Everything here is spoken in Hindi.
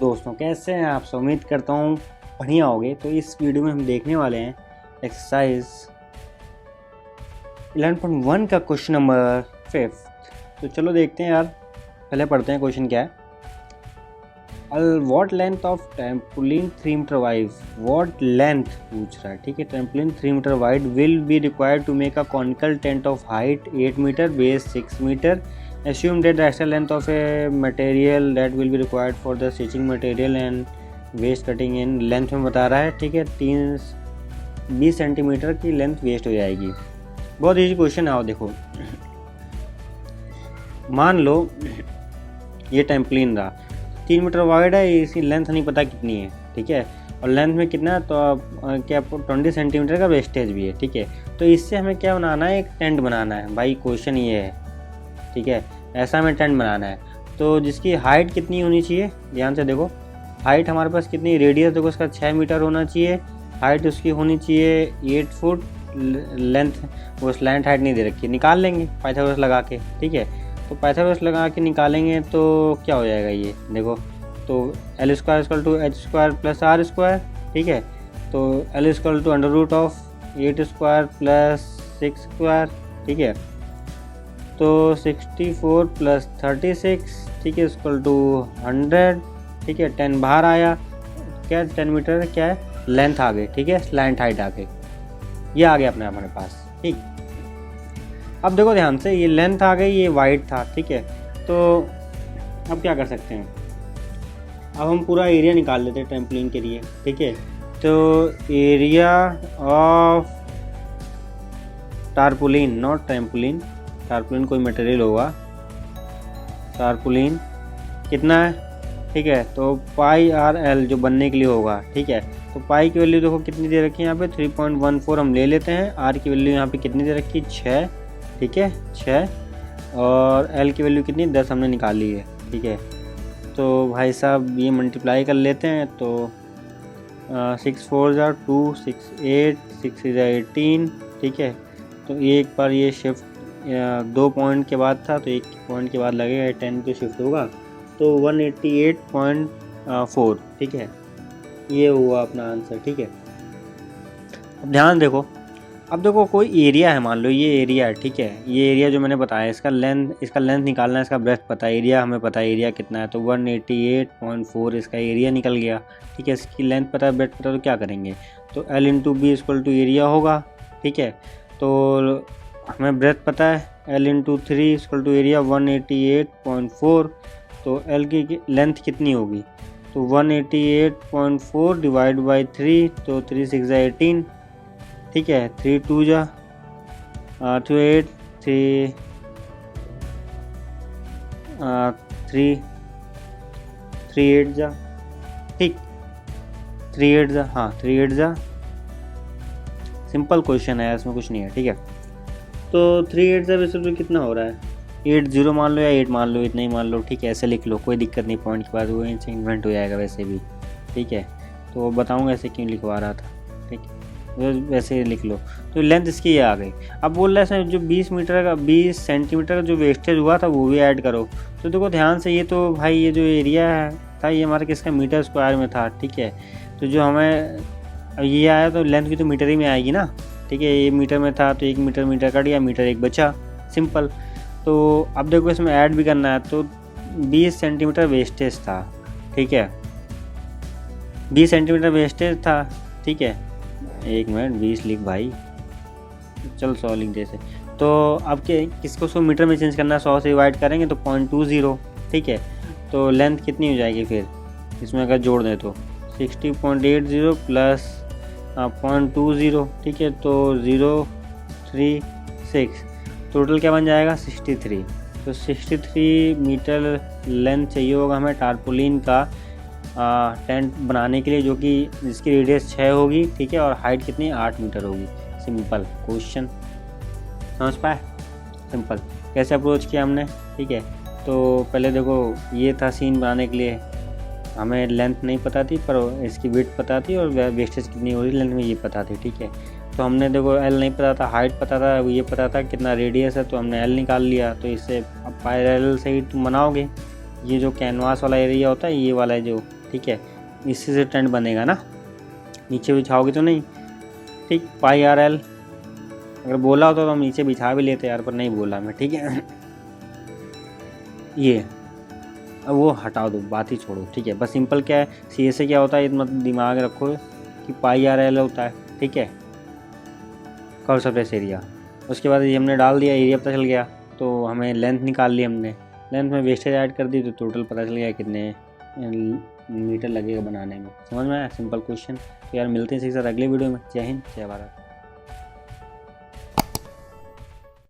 दोस्तों कैसे हैं आप सब। उम्मीद करता हूँ बढ़िया होगे। तो इस वीडियो में हम देखने वाले हैं एक्सरसाइज 11.1 का क्वेश्चन नंबर 5। तो चलो देखते हैं यार, पहले पढ़ते हैं क्वेश्चन क्या है। What length of trampoline 3 metre wide, what length पूछ रहा है, ठीक है। Trampoline 3 metre wide will be required to make a conical tent of height 8 metre, base 6 metre. Assume that the extra length of a material that will be required for the stitching material and waste cutting in length में बता रहा है, ठीक है। 20 सेंटीमीटर की लेंथ वेस्ट हो जाएगी। बहुत इजी क्वेश्चन है। आओ देखो, मान लो ये टेम्पलिन रहा 3 मीटर वाइड है, इसकी लेंथ नहीं पता कितनी है, ठीक है। और लेंथ में कितना है, तो अब क्या 20 सेंटीमीटर का वेस्टेज भी है, ठीक है। तो इससे हमें क्या बनाना है, एक टेंट बनाना है भाई। क्वेश्चन ये है, ठीक है। ऐसा हमें टेंट बनाना है, तो जिसकी हाइट कितनी होनी चाहिए, ध्यान से देखो। हाइट हमारे पास कितनी, रेडियस देखो उसका 6 मीटर होना चाहिए, हाइट उसकी होनी चाहिए 8 फुट, लेंथ वो स्लैंट हाइट नहीं दे रखी, निकाल लेंगे पाइथागोरस लगा के, ठीक है। तो पाइथागोरस लगा के निकालेंगे तो क्या हो जाएगा ये देखो। तो L square equal to H square plus R square, ठीक है। तो L equal to under root of 8 square plus 6 square, ठीक है। तो 64 प्लस 36, ठीक है, इक्वल टू 100, ठीक है। 10 बाहर आया, क्या 10 मीटर क्या है, लेंथ आ गई, ठीक है। स्लैंट हाइट आ गई, ये आ गया अपने हमारे पास, ठीक। अब देखो ध्यान से, ये लेंथ आ गई, ये वाइड था, ठीक है। तो अब क्या कर सकते हैं, अब हम पूरा एरिया निकाल लेते हैं ट्रैम्पोलिन के लिए, ठीक है। तो area of tarpaulin, not trampoline, tarpaulin कोई मटेरियल होगा, टारपोलिन कितना है, ठीक है। तो पाई आर एल जो बनने के लिए होगा, ठीक है। तो पाई की वैल्यू देखो कितनी दे रखी है यहाँ पे 3.14 हम ले लेते हैं। आर की वैल्यू यहाँ पे कितनी दे रखी है 6, ठीक है 6। और एल की वैल्यू कितनी 10 हमने निकाली है, ठीक है। तो भाई साहब ये मल्टीप्लाई कर लेते हैं, तो 6 4 जार 2, 6 8, 6 18, ठीक है। तो एक बार ये शिफ्ट 2 पॉइंट के बाद था, तो 1 पॉइंट के बाद लगेगा 10 पे शिफ्ट होगा, तो 188.4, ठीक है। ये हुआ अपना आंसर, ठीक है। अब ध्यान देखो, अब देखो कोई एरिया है, मान लो ये एरिया है, ठीक है। ये एरिया जो मैंने बताया, इसका लेंथ निकालना है, इसका ब्रेथ पता है, एरिया हमें पता है एरिया कितना है, तो 188.4 इसका एरिया निकल गया, ठीक है। इसकी लेंथ पता है, ब्रेथ पता है, तो क्या करेंगे, तो L into B equal to area होगा, ठीक है। तो हमें ब्रेथ पता है, L into 3 equal to area 188.4, तो L की लेंथ कितनी होगी, तो 188.4 डिवाइड बाई 3, तो 3 6 जा 18, ठीक है। 3 2 जा 2 8, 3 8 जा, ठीक 3 8 जा, हाँ 3 8 जा। सिंपल क्वेश्चन है, इसमें कुछ नहीं है, ठीक है। तो 3 8 से वैसे कितना हो रहा है, 8 0 मान लो या 8 मान लो, इतना ही मान लो, ठीक है। ऐसे लिख लो, कोई दिक्कत नहीं, पॉइंट के बाद वो इनसे इन्वेंट हो जाएगा वैसे भी, ठीक है। तो बताऊंगा ऐसे क्यों लिखवा रहा था, ठीक है, वैसे लिख लो। तो लेंथ इसकी ये आ गई। अब बोल रहा है जो 20 सेंटीमीटर का जो वेस्टेज हुआ था वो भी ऐड करो। तो देखो ध्यान से, ये तो भाई ये जो एरिया है था ये हमारा किसका, मीटर स्क्वायर में था, ठीक है। तो जो हमें ये आया, तो लेंथ भी तो मीटर ही में आएगी ना, ठीक है। ये मीटर में था, तो 1 मीटर कट गया, मीटर 1 बचा, सिंपल। तो अब देखो इसमें ऐड भी करना है, तो 20 सेंटीमीटर वेस्टेज था, ठीक है। 20 सेंटीमीटर वेस्टेज था, ठीक है। 1 मिनट 20 लिख भाई, चल 100 लिख जैसे। तो अब किसको 100 मीटर में चेंज करना है, 100 से डिवाइड करेंगे तो 0.20, ठीक है। तो लेंथ कितनी हो जाएगी फिर, इसमें अगर जोड़ दें तो 60.80 प्लस 0.20, ठीक है। तो 036, टोटल क्या बन जाएगा 63। तो 63 मीटर लेंथ चाहिए होगा हमें टारपोलिन का टेंट बनाने के लिए, जो कि जिसकी रेडियस 6 होगी, ठीक है। और हाइट कितनी 8 मीटर होगी। सिंपल क्वेश्चन, समझ पाए, सिंपल कैसे अप्रोच किया हमने, ठीक है। तो पहले देखो ये था सीन बनाने के लिए, हमें लेंथ नहीं पता थी पर इसकी विड्थ पता थी, और वेस्टेज कितनी हो रही लेंथ में ये पता थी, ठीक है। तो हमने देखो L नहीं पता था, हाइट पता था, ये पता था कितना रेडियस है, तो हमने L निकाल लिया। तो इससे अब पैरेलल से ही तुम बनाओगे, ये जो कैनवास वाला एरिया होता है, ये वाला जो ठीक है, इसी से ट्रेंड बनेगा ना, नीचे बिछाओगे तो नहीं। ठीक, पाई आर एल अगर बोला होता तो हम नीचे बिछा भी लेते यार, पर नहीं बोला मैं, ठीक है। ये अब वो हटा दो, बात ही छोड़ो, ठीक है। बस सिंपल क्या है, सी ए से क्या होता है, मतलब दिमाग रखो कि पाई आर एल होता है, ठीक है, कर्व सरफेस एरिया। उसके बाद ये हमने डाल दिया, एरिया पता चल गया, तो हमें लेंथ निकाल ली हमने, लेंथ में वेस्टेज ऐड कर दी तो टोटल पता चल गया कितने मीटर लगेगा बनाने में। समझ में आया, सिंपल क्वेश्चन। तो यार मिलते हैं इसी के साथ अगले वीडियो में। जय हिंद, जय भारत।